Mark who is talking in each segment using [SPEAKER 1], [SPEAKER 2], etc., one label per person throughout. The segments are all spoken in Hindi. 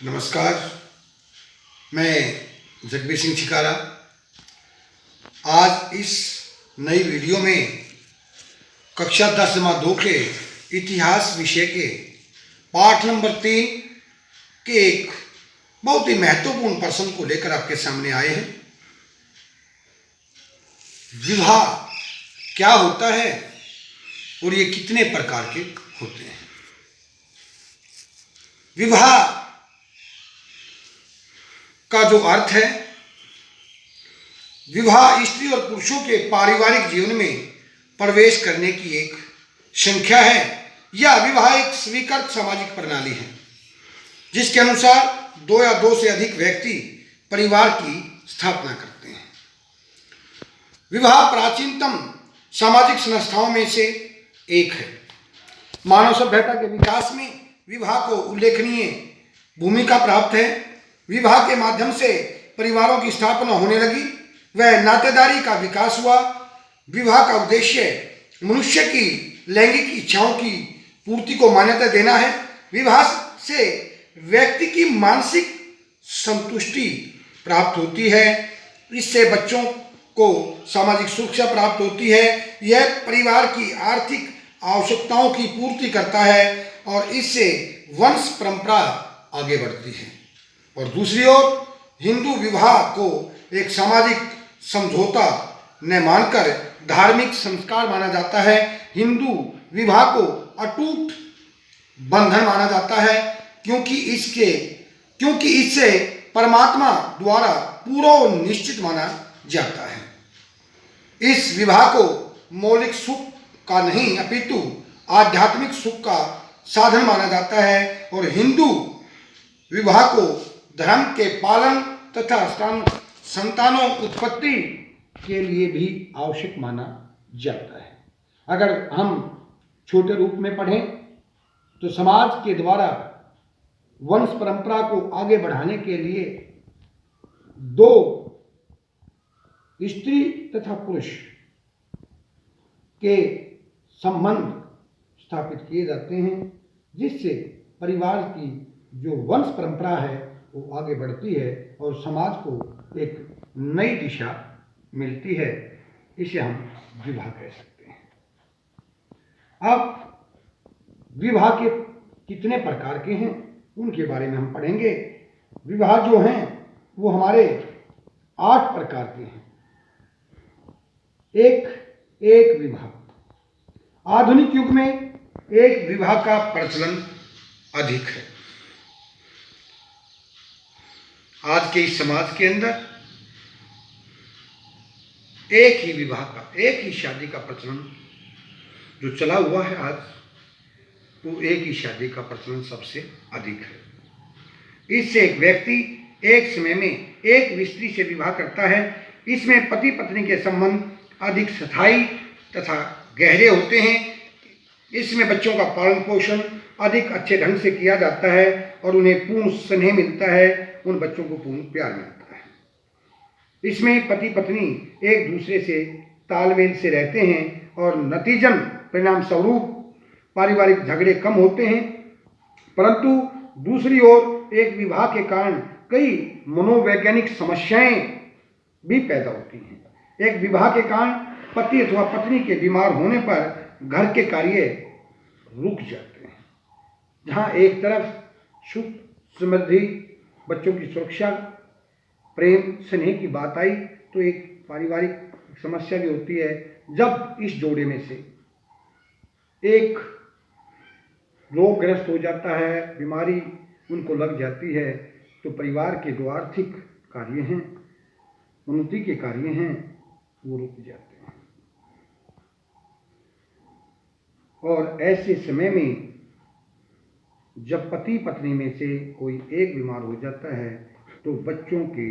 [SPEAKER 1] नमस्कार। मैं जगबीर सिंह छिकारा आज इस नई वीडियो में कक्षा 10 के इतिहास विषय के पाठ नंबर 3 के एक बहुत ही महत्वपूर्ण प्रश्न को लेकर आपके सामने आए हैं। विवाह क्या होता है और ये कितने प्रकार के होते हैं। विवाह का जो अर्थ है, विवाह स्त्री और पुरुषों के पारिवारिक जीवन में प्रवेश करने की एक संख्या है या विवाह एक स्वीकृत सामाजिक प्रणाली है जिसके अनुसार दो या दो से अधिक व्यक्ति परिवार की स्थापना करते हैं। विवाह प्राचीनतम सामाजिक संस्थाओं में से एक है। मानव सभ्यता के विकास में विवाह को उल्लेखनीय भूमिका प्राप्त है। विवाह के माध्यम से परिवारों की स्थापना होने लगी, वह नातेदारी का विकास हुआ। विवाह का उद्देश्य मनुष्य की लैंगिक इच्छाओं की पूर्ति को मान्यता देना है। विवाह से व्यक्ति की मानसिक संतुष्टि प्राप्त होती है, इससे बच्चों को सामाजिक सुरक्षा प्राप्त होती है, यह परिवार की आर्थिक आवश्यकताओं की पूर्ति करता है और इससे वंश परंपरा आगे बढ़ती है। और दूसरी ओर हिंदू विवाह को एक सामाजिक समझौता न मानकर धार्मिक संस्कार माना जाता है। हिंदू विवाह को अटूट बंधन माना जाता है क्योंकि इससे परमात्मा द्वारा पूर्व निश्चित माना जाता है। इस विवाह को मौलिक सुख का नहीं अपितु आध्यात्मिक सुख का साधन माना जाता है और हिंदू विवाह को धर्म के पालन तथा संतानों उत्पत्ति के लिए भी आवश्यक माना जाता है। अगर हम छोटे रूप में पढ़ें तो समाज के द्वारा वंश परंपरा को आगे बढ़ाने के लिए दो स्त्री तथा पुरुष के संबंध स्थापित किए जाते हैं जिससे परिवार की जो वंश परंपरा है वो आगे बढ़ती है और समाज को एक नई दिशा मिलती है। इसे हम विवाह कह सकते हैं। अब विवाह के कितने प्रकार के हैं उनके बारे में हम पढ़ेंगे। विवाह जो हैं वो हमारे 8 प्रकार के हैं। एक विवाह। आधुनिक युग में एक विवाह का प्रचलन अधिक है। आज के इस समाज के अंदर एक ही विवाह का, एक ही शादी का प्रचलन जो चला हुआ है आज, वो एक ही शादी का प्रचलन सबसे अधिक है। इससे एक व्यक्ति एक समय में एक स्त्री से विवाह करता है। इसमें पति पत्नी के संबंध अधिक स्थायी तथा गहरे होते हैं। इसमें बच्चों का पालन पोषण अधिक अच्छे ढंग से किया जाता है और उन्हें पूर्ण स्नेह मिलता है, उन बच्चों को पूर्ण प्यार मिलता है। इसमें पति पत्नी एक दूसरे से तालमेल से रहते हैं और नतीजन परिणाम स्वरूप पारिवारिक झगड़े कम होते हैं। परंतु दूसरी ओर एक विवाह के कारण कई मनोवैज्ञानिक समस्याएं भी पैदा होती हैं। एक विवाह के कारण पति अथवा पत्नी के बीमार होने पर घर के कार्य रुक जाते हैं। जहाँ एक तरफ सुख समृद्धि बच्चों की सुरक्षा प्रेम स्नेह की बात आई तो एक पारिवारिक समस्या भी होती है। जब इस जोड़े में से एक रोगग्रस्त हो जाता है, बीमारी उनको लग जाती है, तो परिवार के जो आर्थिक कार्य हैं, उन्नति के कार्य हैं, वो रुक जाते हैं। और ऐसे समय में जब पति पत्नी में से कोई एक बीमार हो जाता है तो बच्चों की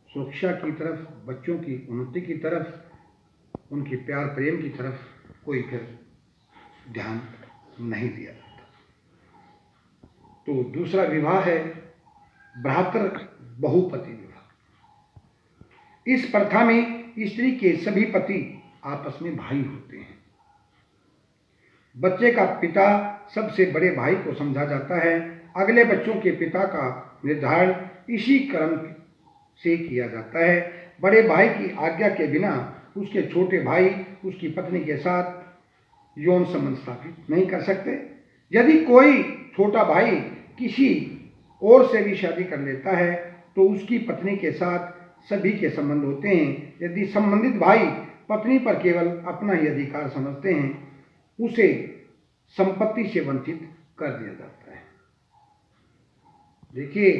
[SPEAKER 1] सुरक्षा की तरफ, बच्चों की उन्नति की तरफ, उनके प्यार प्रेम की तरफ कोई फिर ध्यान नहीं दिया जाता। तो दूसरा विवाह है भ्रातर बहुपति विवाह। इस प्रथा में स्त्री के सभी पति आपस में भाई होते हैं। बच्चे का पिता सबसे बड़े भाई को समझा जाता है। अगले बच्चों के पिता का निर्धारण इसी क्रम से किया जाता है। बड़े भाई की आज्ञा के बिना उसके छोटे भाई उसकी पत्नी के साथ यौन संबंध स्थापित नहीं कर सकते। यदि कोई छोटा भाई किसी और से भी शादी कर लेता है तो उसकी पत्नी के साथ सभी के संबंध होते हैं। यदि संबंधित भाई पत्नी पर केवल अपना ही अधिकार समझते हैं उसे संपत्ति से वंचित कर दिया जाता है। देखिए,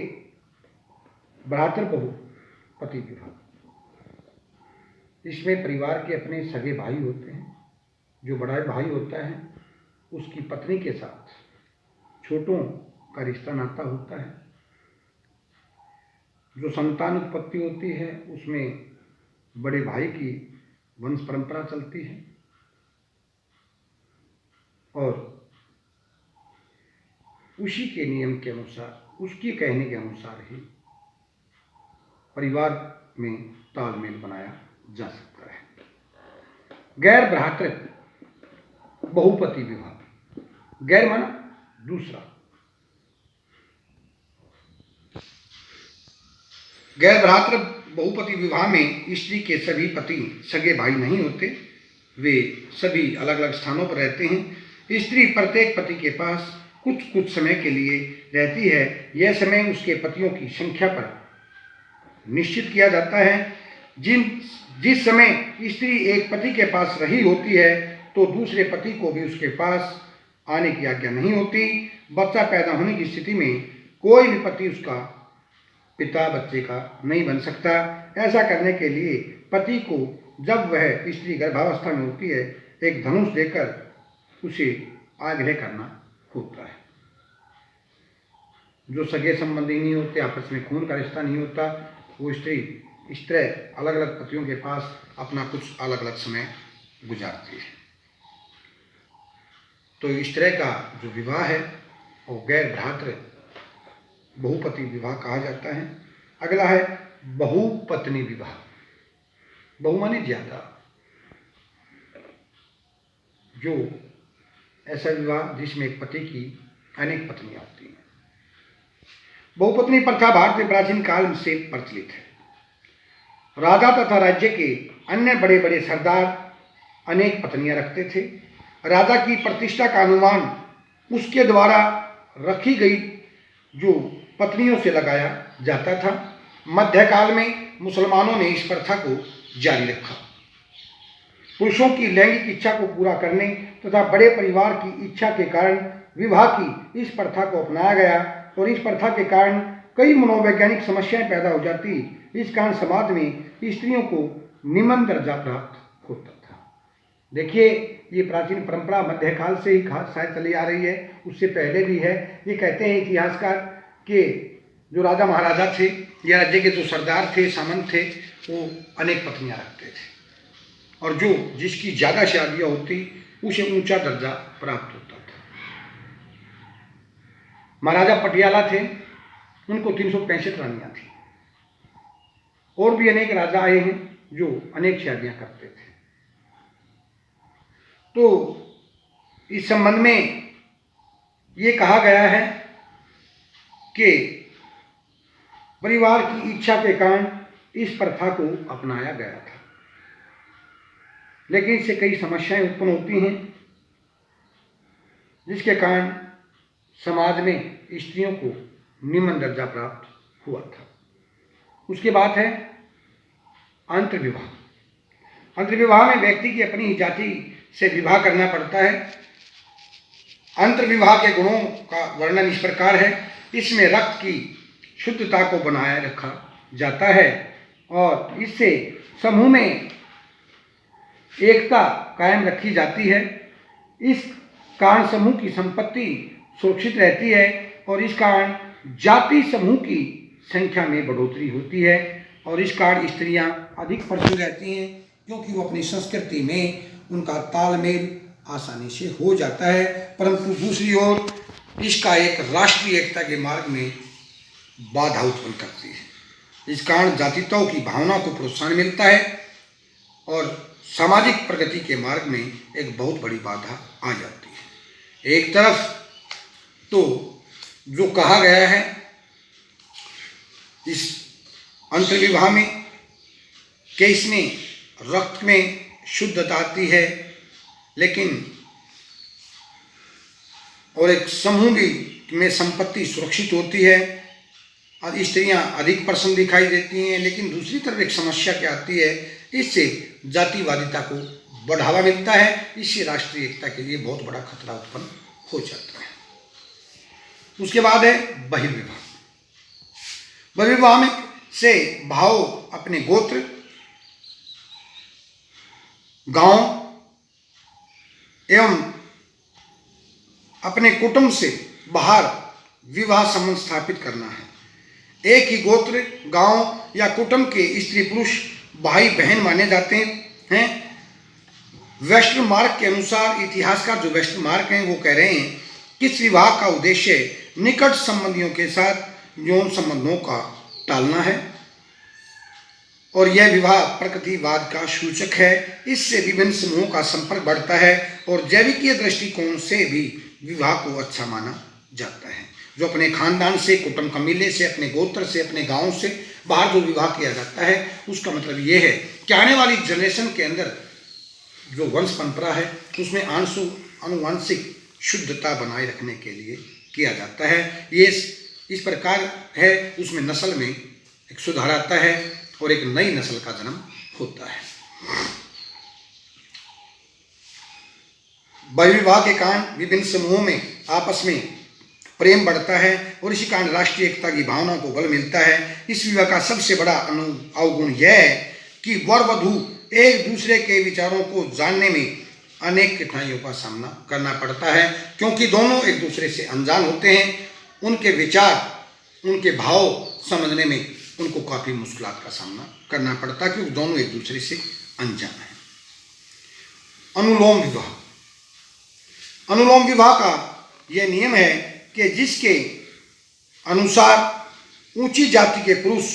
[SPEAKER 1] भ्रातृ पति विवाह, इसमें परिवार के अपने सगे भाई होते हैं। जो बड़ा भाई होता है उसकी पत्नी के साथ छोटों का रिश्ता नाता होता है। जो संतान उत्पत्ति होती है उसमें बड़े भाई की वंश परंपरा चलती है और उसी के नियम के अनुसार, उसके कहने के अनुसार ही परिवार में तालमेल बनाया जा सकता है। गैर भ्रातृ बहुपति विवाह, गैर माना दूसरा। गैर भ्रातृ बहुपति विवाह में स्त्री के सभी पति सगे भाई नहीं होते, वे सभी अलग अलग स्थानों पर रहते हैं। स्त्री प्रत्येक पति के पास कुछ कुछ समय के लिए रहती है। यह समय उसके पतियों की संख्या पर निश्चित किया जाता है। जिस समय स्त्री एक पति के पास रही होती है तो दूसरे पति को भी उसके पास आने की आज्ञा नहीं होती। बच्चा पैदा होने की स्थिति में कोई भी पति उसका पिता बच्चे का नहीं बन सकता। ऐसा करने के लिए पति को जब वह स्त्री गर्भावस्था में होती है एक धनुष देकर उसे आग्रह करना होता है। जो सगे संबंधी नहीं होते, आपस में खून का रिश्ता नहीं होता, वो स्त्री इस तरह अलग अलग पतियों के पास अपना कुछ अलग अलग समय गुजारती है। तो इस तरह का जो विवाह है वो गैर भ्रातृ बहुपति विवाह कहा जाता है। अगला है बहुपत्नी विवाह। बहु माने ज्यादा, जो ऐसा विवाह जिसमें एक पति की अनेक पत्नियां होती हैं। बहुपत्नी प्रथा भारत में प्राचीन काल से प्रचलित है। राजा तथा राज्य के अन्य बड़े बड़े सरदार अनेक पत्नियां रखते थे। राजा की प्रतिष्ठा का अनुमान उसके द्वारा रखी गई जो पत्नियों से लगाया जाता था। मध्यकाल में मुसलमानों ने इस प्रथा को जारी रखा। पुरुषों की लैंगिक इच्छा को पूरा करने तथा बड़े परिवार की इच्छा के कारण विवाह की इस प्रथा को अपनाया गया और इस प्रथा के कारण कई मनोवैज्ञानिक समस्याएं पैदा हो जाती। इस कारण समाज में स्त्रियों को निम्न दर्जा प्राप्त होता था। देखिए, ये प्राचीन परंपरा मध्यकाल से ही शायद चली आ रही है, उससे पहले भी है। ये कहते हैं इतिहासकार कि जो राजा महाराजा थे या राज्य के जो सरदार थे, सामंत थे, वो अनेक पत्नियां रखते थे और जो जिसकी ज़्यादा शादियाँ होती उसे ऊंचा दर्जा प्राप्त होता था। महाराजा पटियाला थे, उनको 365 रानियाँ थी। और भी अनेक राजा आए हैं जो अनेक शादियाँ करते थे। तो इस संबंध में ये कहा गया है कि परिवार की इच्छा के कारण इस प्रथा को अपनाया गया था, लेकिन इससे कई समस्याएं उत्पन्न होती हैं जिसके कारण समाज में स्त्रियों को निम्न दर्जा प्राप्त हुआ था। उसके बाद है अंतर्विवाह। अंतर्विवाह में व्यक्ति की अपनी ही जाति से विवाह करना पड़ता है। अंतर्विवाह के गुणों का वर्णन इस प्रकार है। इसमें रक्त की शुद्धता को बनाए रखा जाता है और इससे समूह में एकता कायम रखी जाती है। इस कारण समूह की संपत्ति सुरक्षित रहती है और इस कारण जाति समूह की संख्या में बढ़ोतरी होती है और इस कारण स्त्रियां अधिक प्रचुर रहती हैं क्योंकि वो अपनी संस्कृति में उनका तालमेल आसानी से हो जाता है। परंतु दूसरी ओर इसका एक राष्ट्रीय एकता के मार्ग में बाधा उत्पन्न करती है। इस कारण जातीयताओं की भावना को प्रोत्साहन मिलता है और सामाजिक प्रगति के मार्ग में एक बहुत बड़ी बाधा आ जाती है। एक तरफ तो जो कहा गया है इस अंतर्विवाह में कि इसमें रक्त में शुद्धता आती है, लेकिन और एक समूह भी में संपत्ति सुरक्षित होती है और स्त्रियां अधिक प्रसन्न दिखाई देती हैं। लेकिन दूसरी तरफ एक समस्या क्या आती है, इससे जातिवादिता को बढ़ावा मिलता है, इससे राष्ट्रीय एकता के लिए बहुत बड़ा खतरा उत्पन्न हो जाता है। उसके बाद है बहिर्विवाह। बहिर्विवाह में से भाव अपने गोत्र, गांव एवं अपने कुटुंब से बाहर विवाह संबंध स्थापित करना है। एक ही गोत्र, गांव या कुटुंब के स्त्री पुरुष भाई बहन माने जाते हैं। वेस्टर्न मार्ग के अनुसार, इतिहासकार जो वेस्टर्न मार्ग हैं वो कह रहे हैं कि इस विवाह का उद्देश्य निकट संबंधियों के साथ यौन संबंधों का टालना है और यह विवाह प्रकृतिवाद का सूचक है। इससे विभिन्न समूहों का संपर्क बढ़ता है और जैविकीय दृष्टिकोण से भी विवाह को अच्छा माना जाता है। जो अपने खानदान से, कुटुंब कबीले से, अपने गोत्र से, अपने गांव से बाहर जो विवाह किया जाता है, उसका मतलब ये है कि आने वाली जनरेशन के अंदर जो वंश परंपरा है उसमें आनुवांशिक शुद्धता बनाए रखने के लिए किया जाता है। ये इस प्रकार है, उसमें नस्ल में एक सुधार आता है और एक नई नस्ल का जन्म होता है। बहिर्विवाह के कारण विभिन्न समूहों में आपस में प्रेम बढ़ता है और इसी कारण राष्ट्रीय एकता की भावना को बल मिलता है। इस विवाह का सबसे बड़ा अवगुण यह है कि वर वधू एक दूसरे के विचारों को जानने में अनेक कठिनाइयों का सामना करना पड़ता है, क्योंकि दोनों एक दूसरे से अनजान होते हैं। उनके विचार, उनके भाव समझने में उनको काफ़ी मुश्किलात का सामना करना पड़ता है, क्योंकि दोनों एक दूसरे से अनजान हैं। अनुलोम विवाह। अनुलोम विवाह का यह नियम है कि जिसके अनुसार ऊंची जाति के पुरुष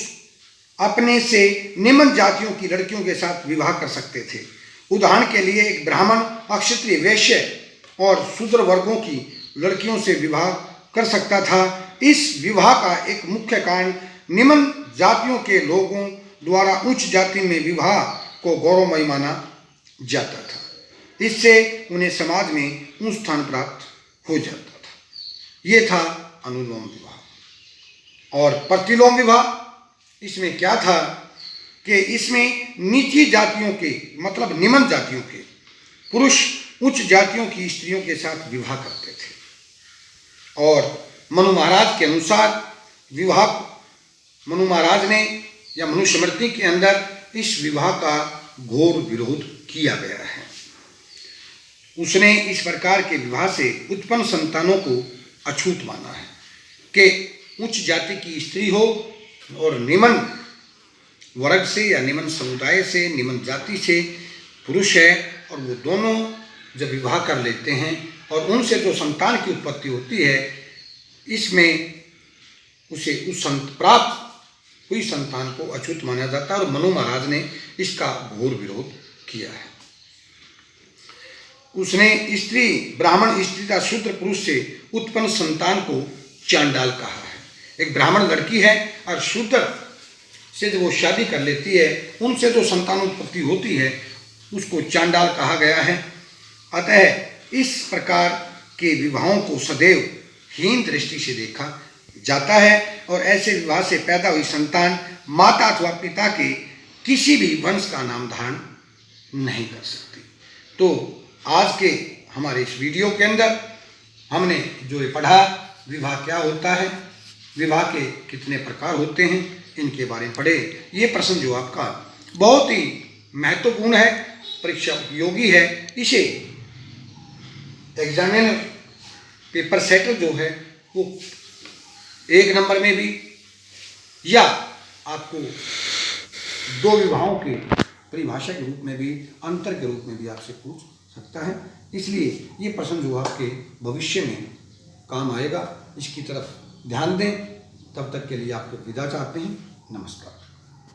[SPEAKER 1] अपने से निम्न जातियों की लड़कियों के साथ विवाह कर सकते थे। उदाहरण के लिए एक ब्राह्मण, अक्षत्रिय, वैश्य और शूद्र वर्गों की लड़कियों से विवाह कर सकता था। इस विवाह का एक मुख्य कारण निम्न जातियों के लोगों द्वारा उच्च जाति में विवाह को गौरवमयी माना जाता था। इससे उन्हें समाज में ऊंच स्थान प्राप्त हो जाता था। ये था अनुलोम विवाह। और प्रतिलोम विवाह, इसमें क्या था कि इसमें नीची जातियों के, मतलब निम्न जातियों के पुरुष उच्च जातियों की स्त्रियों के साथ विवाह करते थे। और मनु महाराज के अनुसार विवाह, मनु महाराज ने या मनुस्मृति के अंदर इस विवाह का घोर विरोध किया गया है। उसने इस प्रकार के विवाह से उत्पन्न संतानों को अछूत माना है कि उच्च जाति की स्त्री हो और निम्न वर्ग से या निम्न समुदाय से, निम्न जाति से पुरुष है, और वो दोनों जब विवाह कर लेते हैं और उनसे जो संतान की उत्पत्ति होती है, इसमें उसे उस प्राप्त हुई संतान को अछूत माना जाता है। और मनु महाराज ने इसका घोर विरोध किया है। उसने स्त्री, ब्राह्मण स्त्री तथा शूद्र पुरुष से उत्पन्न संतान को चांडाल कहा है। एक ब्राह्मण लड़की है और शूद्र से जो वो शादी कर लेती है, उनसे जो संतान उत्पत्ति होती है उसको चांडाल कहा गया है। अतः इस प्रकार के विवाहों को सदैव हीन दृष्टि से देखा जाता है और ऐसे विवाह से पैदा हुई संतान माता अथवा पिता के किसी भी वंश का नाम धारण नहीं कर सकती। तो आज के हमारे इस वीडियो के अंदर हमने जो ये पढ़ा, विवाह क्या होता है, विवाह के कितने प्रकार होते हैं, इनके बारे में पढ़े। ये प्रश्न जो आपका बहुत ही महत्वपूर्ण है, परीक्षा उपयोगी है। इसे एग्जामिनर पेपर सेटर जो है वो 1 नंबर में भी या आपको 2 विवाहों के परिभाषा के रूप में भी, अंतर के रूप में भी आपसे पूछ सकता है। इसलिए ये प्रश्न जो आपके भविष्य में काम आएगा, इसकी तरफ ध्यान दें। तब तक के लिए आपको विदा चाहते हैं। नमस्कार।